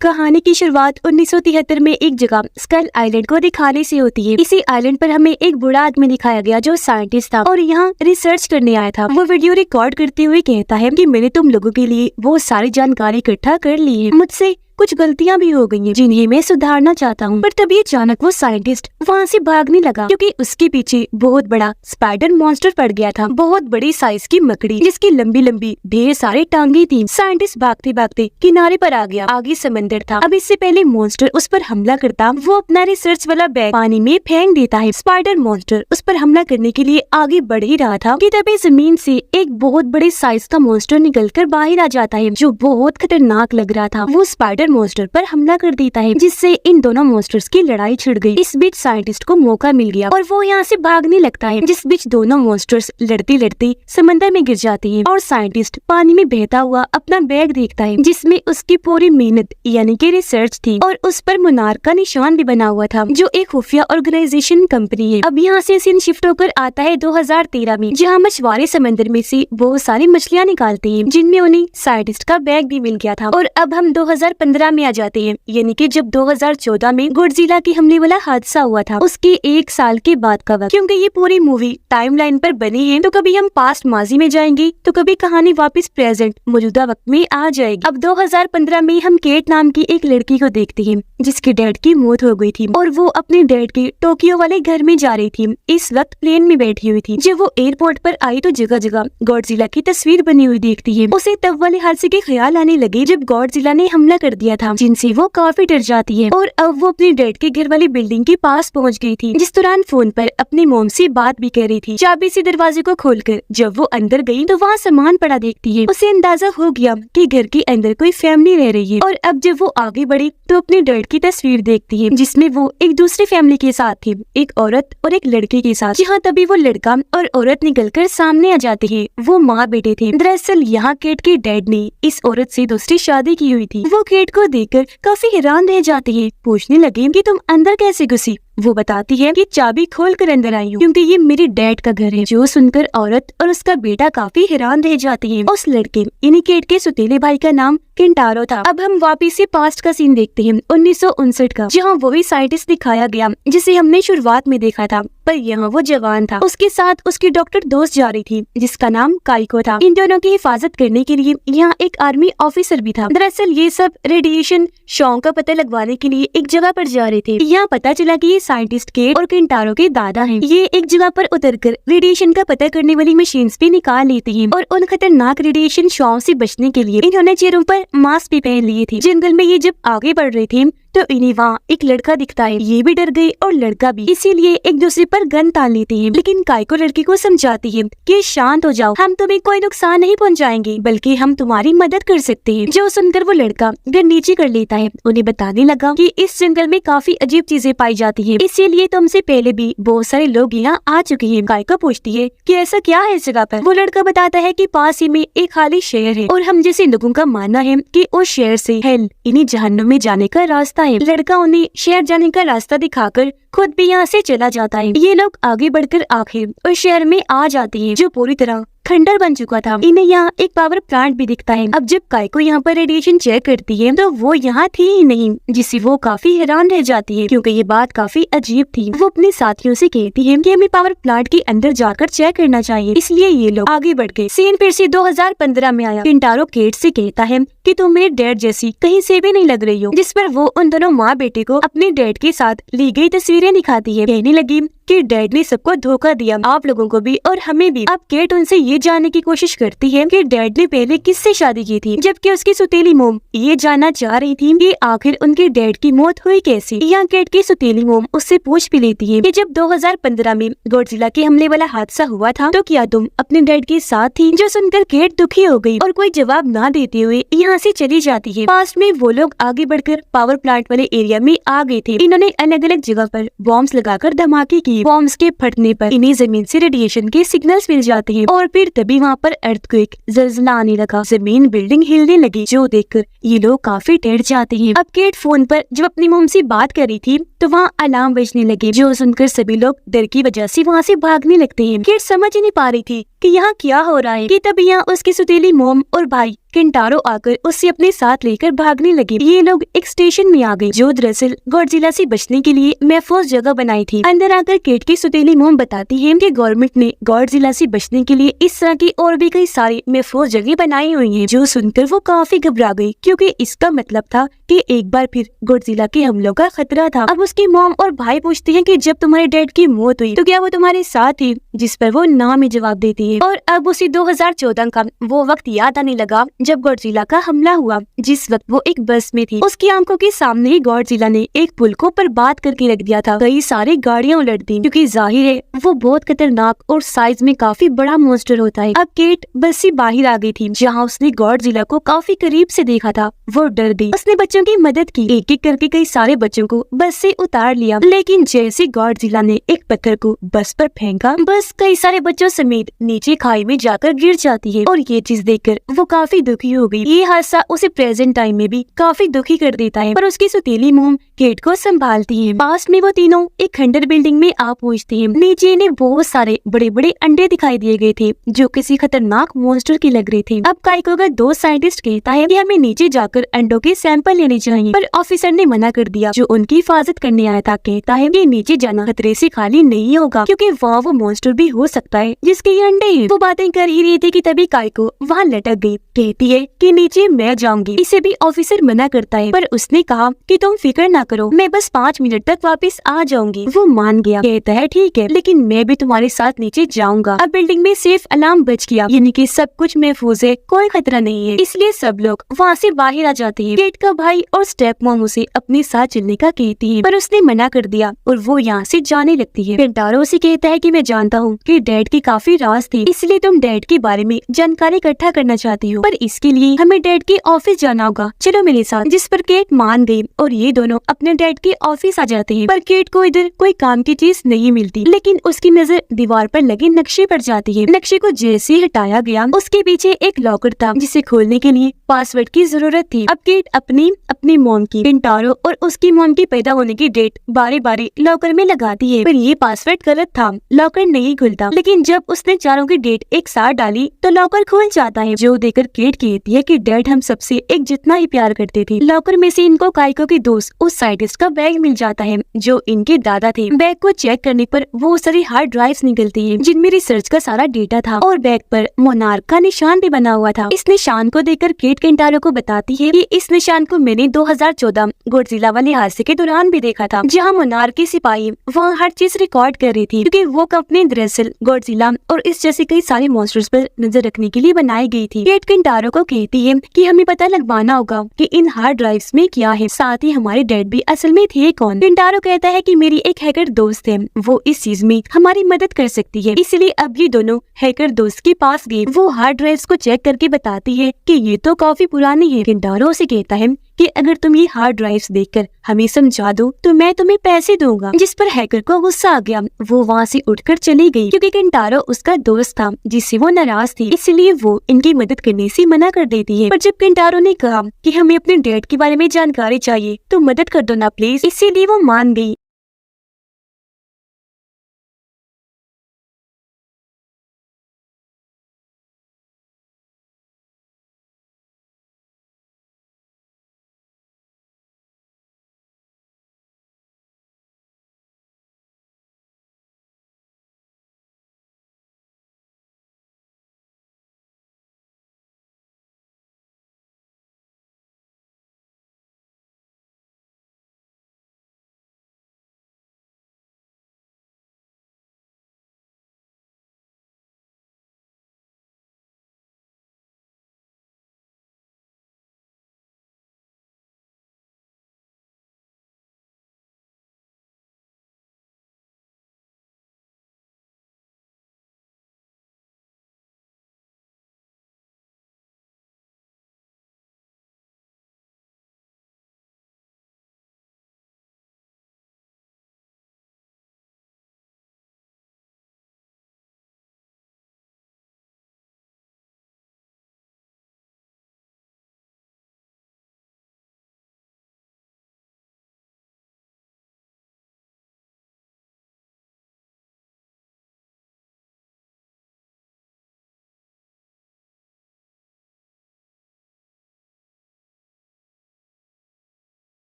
कहानी की शुरुआत 1973 में एक जगह स्कल आइलैंड को दिखाने से होती है। इसी आइलैंड पर हमें एक बूढ़ा आदमी दिखाया गया जो साइंटिस्ट था और यहाँ रिसर्च करने आया था। वो वीडियो रिकॉर्ड करते हुए कहता है कि मैंने तुम लोगों के लिए बहुत सारी जानकारी इकट्ठा कर ली है। मुझसे कुछ गलतियां भी हो गई हैं जिन्हें मैं सुधारना चाहता हूँ। पर तभी अचानक वो साइंटिस्ट वहाँ से भागने लगा क्योंकि उसके पीछे बहुत बड़ा स्पाइडर मॉन्स्टर पड़ गया था। बहुत बड़ी साइज की मकड़ी जिसकी लंबी लंबी ढेर सारी टांगे थी। साइंटिस्ट भागते भागते किनारे पर आ गया। आगे समंदर था। अब इससे पहले मॉन्स्टर उस पर हमला करता, वो अपना रिसर्च वाला बैग पानी में फेंक देता है। स्पाइडर मॉन्स्टर उस पर हमला करने के लिए आगे बढ़ ही रहा था कि तभी जमीन से एक बहुत बड़ी साइज का मॉन्स्टर निकलकर बाहर आ जाता है जो बहुत खतरनाक लग रहा था। वो स्पाइडर मॉन्स्टर पर हमला कर देता है जिससे इन दोनों मॉन्स्टर्स की लड़ाई छिड़ गई। इस बीच साइंटिस्ट को मौका मिल गया और वो यहाँ से भागने लगता है, जिस बीच दोनों मॉन्स्टर्स लड़ते लड़ते समंदर में गिर जाती हैं और साइंटिस्ट पानी में बहता हुआ अपना बैग देखता है जिसमें उसकी पूरी मेहनत यानी कि रिसर्च थी और उस पर मुनार का निशान भी बना हुआ था जो एक खुफिया ऑर्गेनाइजेशन कंपनी है। अब यहाँ से सीन शिफ्ट होकर आता है 2013 में, जहाँ मछुआरे समंदर में से बहुत सारी मछलियाँ निकालते हैं जिनमें उन्हें साइंटिस्ट का बैग भी मिल गया था। और अब हम 2015 में आ जाते हैं, यानी कि जब 2014 में गॉडजिला के हमले वाला हादसा हुआ था उसके एक साल के बाद का वक्त। क्योंकि ये पूरी मूवी टाइमलाइन पर बनी है तो कभी हम पास्ट माजी में जाएंगे तो कभी कहानी वापस प्रेजेंट मौजूदा वक्त में आ जाएगी। अब 2015 में हम केट नाम की एक लड़की को देखते हैं जिसके डैड की मौत हो गई थी और वो अपने डैड के टोक्यो वाले घर में जा रही थी। इस वक्त प्लेन में बैठी हुई थी। जब वो एयरपोर्ट पर आई तो जगह जगह गॉडजिला की तस्वीर बनी हुई देखती है। उसे तब वाले हादसे के ख्याल आने लगे जब गॉडजिला ने हमला कर दिया था, जिनसे वो काफी डर जाती है। और अब वो अपने डैड के घर वाली बिल्डिंग के पास पहुंच गई थी, जिस दौरान फोन पर अपनी मोम से बात भी कर रही थी। चाबी से दरवाजे को खोलकर जब वो अंदर गई तो वहाँ सामान पड़ा देखती है। उसे अंदाजा हो गया कि घर के अंदर कोई फैमिली रह रही है। और अब जब वो आगे बढ़ी तो अपने डैड की तस्वीर देखती है जिसमें वो एक दूसरी फैमिली के साथ थी, एक औरत और एक लड़के के साथ। यहाँ तभी वो लड़का और औरत निकलकर सामने आ जाते हैं। वो माँ बेटे थे। दरअसल यहाँ केट के डैड ने इस औरत से दूसरी शादी की हुई थी। वो केट को देखकर काफी हैरान रह जाती है, पूछने लगे कि तुम अंदर कैसे घुसी। वो बताती है कि चाबी खोलकर अंदर आई हूँ क्योंकि ये मेरे डैड का घर है। जो सुनकर औरत और उसका बेटा काफी हैरान रह जाती हैं। उस लड़के यानी केट के सुतीले भाई का नाम केंटारो था। अब हम वापिस से पास्ट का सीन देखते हैं 1959 का, जहाँ वही साइंटिस्ट दिखाया गया जिसे हमने शुरुआत में देखा था, पर यहाँ वो जवान था। उसके साथ उसकी डॉक्टर दोस्त जा रही थी जिसका नाम काइको था। इन दोनों की हिफाजत करने के लिए यहाँ एक आर्मी ऑफिसर भी था। दरअसल ये सब रेडिएशन शॉक का पता लगवाने के लिए एक जगह पर जा रहे थे। यहाँ पता चला कि ये साइंटिस्ट केट और केंटारो के दादा हैं। ये एक जगह पर उतरकर रेडिएशन का पता करने वाली मशीन्स भी निकाल लेते हैं और उन खतरनाक रेडिएशन शॉक से बचने के लिए इन्होंने चेहरों पर मास्क भी पहन लिए थे। जंगल में ये जब आगे बढ़ रहे थे तो इन्हें वहाँ एक लड़का दिखता है। ये भी डर गए और लड़का भी, इसीलिए एक दूसरे पर गन तान लेते हैं। लेकिन काइको लड़की को समझाती है कि शांत हो जाओ, हम तुम्हें कोई नुकसान नहीं पहुंचाएंगे बल्कि हम तुम्हारी मदद कर सकते हैं। जो सुनकर वो लड़का गन नीचे कर लेता है। उन्हें बताने लगा कि इस जंगल में काफी अजीब चीजें पाई जाती है, इसीलिए तुमसे पहले भी बहुत सारे लोग यहाँ आ चुके हैं। काइको पूछती है कि ऐसा क्या है इस जगह पर। वो लड़का बताता है कि पास ही में एक खाली शहर है और हम जैसे लोगों का मानना है कि उस शहर से हेल यानी जहन्नुम में जाने का रास्ता है। लड़का उन्हें शहर जाने का रास्ता दिखाकर खुद भी यहाँ से चला जाता है। ये लोग आगे बढ़कर आखिर उस शहर में आ जाते हैं जो पूरी तरह खंडर बन चुका था। इन्हें यहाँ एक पावर प्लांट भी दिखता है। अब जब काइको यहाँ पर रेडिएशन चेक करती है तो वो यहाँ थी ही नहीं, जिससे वो काफी हैरान रह जाती है क्योंकि ये बात काफी अजीब थी। वो अपने साथियों से कहती है कि हमें पावर प्लांट के अंदर जाकर चेक करना चाहिए, इसलिए ये लोग आगे बढ़ गए। सीन फिर से 2015 में आया। केंटारो केट से कहता है कि तुम मेरे डैड जैसी कहीं से भी नहीं लग रही हो, जिस पर वो उन दोनों माँ बेटे को अपने डैड के साथ ली गई तस्वीरें दिखाती है। कहने लगी कि डैड ने सबको धोखा दिया, आप लोगों को भी और हमें भी। अब केट उनसे ये जानने की कोशिश करती है कि डैड ने पहले किससे शादी की थी, जबकि उसकी सुतीली मोम ये जानना चाह रही थी कि आखिर उनके डैड की मौत हुई कैसे। यहाँ केट की सुतीली मोम उससे पूछ भी लेती है कि जब 2015 में गॉडजिला के हमले वाला हादसा हुआ था तो क्या तुम अपने डैड के साथ थी। जो सुनकर केट दुखी हो गई और कोई जवाब ना देते हुए यहाँ से चली जाती है। पास्ट में वो लोग आगे बढ़कर पावर प्लांट वाले एरिया में आ गए थे। इन्होंने अलग अलग जगह पर बॉम्ब्स लगाकर धमाके किए। बॉम्ब्स के फटने पर इन्हें जमीन से रेडिएशन के सिग्नल्स मिल जाते हैं और फिर तभी वहाँ पर अर्थक्वेक ज़लज़ला आने लगा। जमीन बिल्डिंग हिलने लगी, जो देखकर ये लोग काफी डर जाते हैं। अब केट फोन पर जब अपनी मॉम से बात कर रही थी तो वहाँ अलार्म बजने लगे, जो सुनकर सभी लोग डर की वजह से वहाँ से भागने लगते हैं। केट समझ ही नहीं पा रही थी कि कि यहाँ क्या हो रहा है कि तभी यहाँ उसकी सुतीली मोम और भाई केंटारो आकर उससे अपने साथ लेकर भागने लगे। ये लोग एक स्टेशन में आ गए जो दरअसल गॉडजिला से बचने के लिए महफूज जगह बनाई थी। अंदर आकर केट की सुतीली मोम बताती है कि गवर्नमेंट ने गॉडजिला से बचने के लिए इस तरह की और भी कई सारी महफूज जगह बनाई हुई हैं। जो सुनकर वो काफी घबरा गई क्योंकि इसका मतलब था कि एक बार फिर गॉडजिला के हमलों का खतरा था। अब उसकी मोम और भाई पूछते हैं कि जब तुम्हारे डैड की मौत हुई तो क्या वो तुम्हारे साथ थी, जिस पर वो ना में जवाब देती है। और अब उसी 2014 का वो वक्त याद आने लगा जब गॉडजिला का हमला हुआ, जिस वक्त वो एक बस में थी। उसकी आंखों के सामने ही गॉडजिला ने एक पुल को बर्बाद करके रख दिया था। कई सारी गाड़ियां उलट दी क्योंकि जाहिर है वो बहुत खतरनाक और साइज में काफी बड़ा मॉन्स्टर होता है। अब केट बस से बाहर आ गई थी जहाँ उसने गॉडजिला को काफी करीब से देखा था। वो डर गई। उसने बच्चों की मदद की, एक एक करके कई सारे बच्चों को बस से उतार लिया। लेकिन जैसे गॉडजिला ने एक पत्थर को बस पर फेंका, बस कई सारे बच्चों समेत नीचे खाई में जाकर गिर जाती है। और ये चीज देखकर वो काफी दुखी हो गई। ये हादसा उसे प्रेजेंट टाइम में भी काफी दुखी कर देता है, पर उसकी सुतीली मोम केट को संभालती है। पास में वो तीनों एक खंडर बिल्डिंग में आ पहुंचती हैं। नीचे इन्हें बहुत सारे बड़े बड़े अंडे दिखाई दिए गए थे जो किसी खतरनाक मॉन्स्टर की लग रही थी। अब काइको का दोस्त साइंटिस्ट कहता है कि हमें नीचे जाकर अंडों के सैंपल लेने चाहिए, पर ऑफिसर ने मना कर दिया जो उनकी हिफाजत करने आया था। कहता है कि नीचे जाना खतरे से खाली नहीं होगा क्योंकि वहाँ वो मॉन्स्टर भी हो सकता है जिसके ये अंडे हैं। वो बातें कर ही रही थी कि तभी काइको वहाँ लटक गई। कहती है कि नीचे मैं जाऊंगी। इसे भी ऑफिसर मना करता है, पर उसने कहा कि तुम फिक्र ना करो, मैं बस 5 मिनट तक वापस आ जाऊंगी। वो मान गया। कहता है ठीक है, लेकिन मैं भी तुम्हारे साथ नीचे जाऊंगा। अब बिल्डिंग में सेफ अलार्म बज गया, यानी कि सब कुछ महफूज है, कोई खतरा नहीं है। इसलिए सब लोग वहाँ से बाहर आ जाते हैं। केट का भाई और स्टेप मॉम उसे अपने साथ चलने का कहती है, पर उसने मना कर दिया और वो यहाँ से जाने लगती है। केंटारो उसे कहता है कि मैं जानता हूँ कि डैड की काफी राज थी, इसलिए तुम डैड के बारे में जानकारी इकट्ठा करना चाहती हो, पर इसके लिए हमें डैड के ऑफिस जाना होगा, चलो मेरे साथ। जिस पर केट मान गई और ये दोनों अपने डैड के ऑफिस आ जाते हैं। पर केट को इधर कोई काम की चीज नहीं मिलती, लेकिन उसकी नजर दीवार पर लगे नक्शे पर जाती है। नक्शे को जैसे ही हटाया गया उसके पीछे एक लॉकर था जिसे खोलने के लिए पासवर्ड की जरूरत थी। अब केट अपनी मॉम की, केंटारो और उसकी मॉम की पैदा होने की डेट बारी बारी लॉकर में लगाती है, पर ये पासवर्ड गलत था, लॉकर नहीं खुलता। लेकिन जब उसने चारों की डेट एक साथ डाली तो लॉकर खुल जाता है, जो देखकर केट कहती है कि डैड हम सबसे एक जितना ही प्यार करते थे। लॉकर में से इनको काइको के दोस्त उस साइंटिस्ट का बैग मिल जाता है जो इनके दादा थे। बैग को चेक करने पर वो सारी हार्ड ड्राइव्स निकलती है जिनमें रिसर्च का सारा डेटा था और बैग पर मोनार्क का निशान भी बना हुआ था। इस निशान को देखकर केट केंटारो को बताती है कि इस निशान को मैंने 2014 गॉडजिला वाले हादसे के दौरान भी देखा था, जहाँ मोनार्क के सिपाही वहाँ हर चीज रिकॉर्ड कर रही थी, क्योंकि वो कंपनी दरअसल गॉडजिला और इस जैसे कई सारे मॉन्स्टर्स पर नजर रखने के लिए बनाई गई थी। केट केंटारो को कहती है कि हमें पता लगवाना होगा कि इन हार्ड ड्राइव्स में क्या है, साथ ही हमारे डैड भी असल में थे कौन। केंटारो कहता है कि मेरी एक हैकर दोस्त है, वो इस चीज में हमारी मदद कर सकती है। इसलिए अब ये दोनों हैकर दोस्त के पास गए। वो हार्ड ड्राइव्स को चेक करके बताती है कि ये तो काफी पुरानी है। केंटारो से कहता है कि अगर तुम ये हार्ड ड्राइव्स देखकर हमें समझा दो तो मैं तुम्हें पैसे दूंगा, जिस पर हैकर को गुस्सा आ गया। वो वहाँ से उठकर चली गई क्योंकि केंटारो उसका दोस्त था जिससे वो नाराज थी, इसलिए वो इनकी मदद करने से मना कर देती है। पर जब केंटारो ने कहा कि हमें अपने डैड के बारे में जानकारी चाहिए तो मदद कर दो ना प्लीज, इसीलिए वो मान गई।